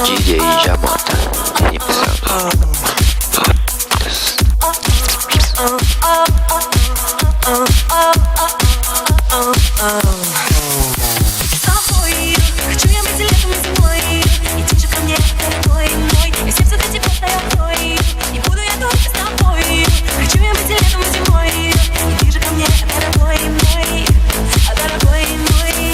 DJ Jamota remixando todas. Хочу я быть летом и зимой, иди же ко мне, дорогой мой, и сердце для тебя стою открой, и буду я только с тобой. Хочу я быть летом и зимой, иди же ко мне, дорогой мой, дорогой мой,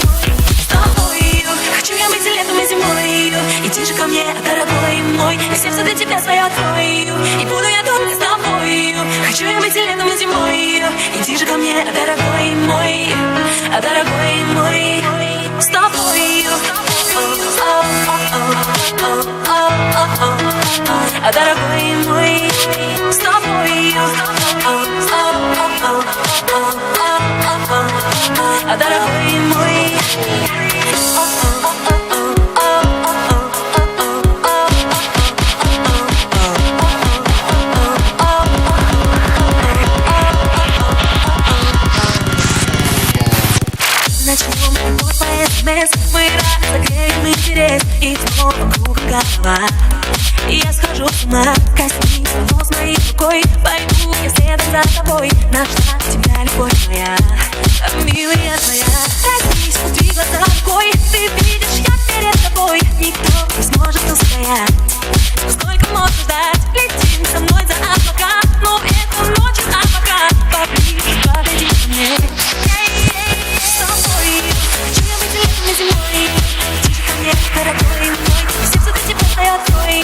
с тобой. Хочу я быть летом и зимой, иди же ко мне, дорогой мой, и сердце для тебя свое открой, и буду я только с тобой. Хочу я быть летом и зимой, иди же ко мне, дорогой мой, дорогой мой, с тобой. Дорогой мой, с тобой. Дорогой мой. Начнем любовь по СМС, мы разогреем интерес, и снова вокруг голова. И я схожу с ума, коснись волос моей рукой, пойду я следом за тобой, нашла тебя, любовь моя, милая твоя. Проснись, пусти глаза рукой, ты видишь, я перед тобой, никто не сможет устоять. Но сколько можно ждать, летим со мной за облака, но это ночью, а пока поближе подойди ко мне. Зимой, иди же ко мне, дорогой мой, и сердце для тебя стою открой,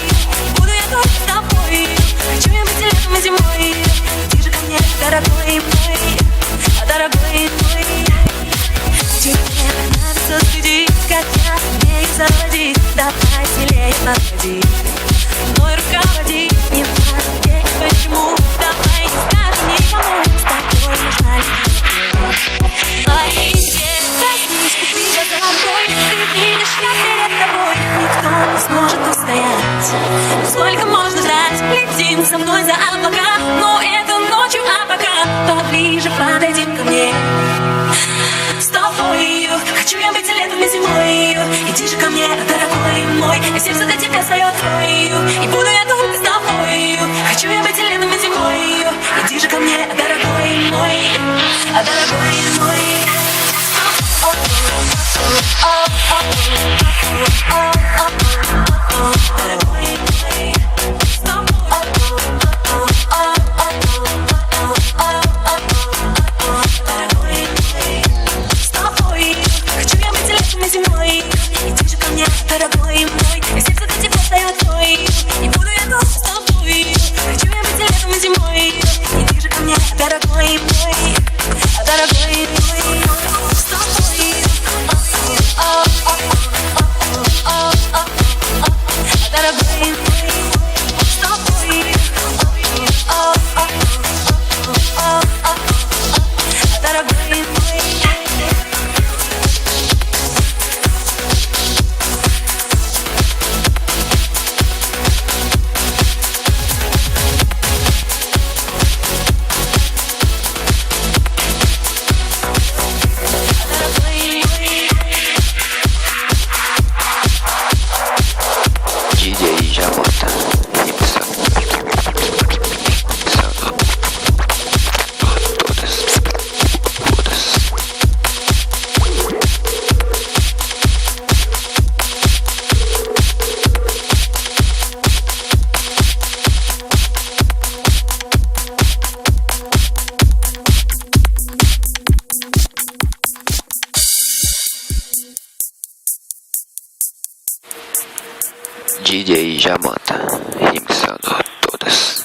буду я только с тобой. Хочу я быть летом и зимой, иди же ко мне, дорогой мой, дорогой мой. Тебе нравится следить, как я умею заводить, давай сильнее подходи, мной руководи, не важно где и почему, давай не скажем никому, с тобой нужна любовь. Сколько можно ждать, летим со мной за облака, но это ночью, а пока поближе подойдем ко мне. С тобой хочу я быть летом и зимой, иди же ко мне, дорогой мой, и сердце для тебя свое открой, и буду я только с тобой. Хочу я быть летом и зимой, иди же ко мне, дорогой мой, дорогой мой. Зимой, иди же ко мне, дорогой мой, и сердце для тебя стою открой, и буду я только с тобой. Хочу я быть летом и зимой, иди же ко мне, дорогой мой, дорогой мой, с тобой. Дорогой мой, с тобой. Дорогой мой. DJ Jamota remixando todas. DJ Jamota remixando todas.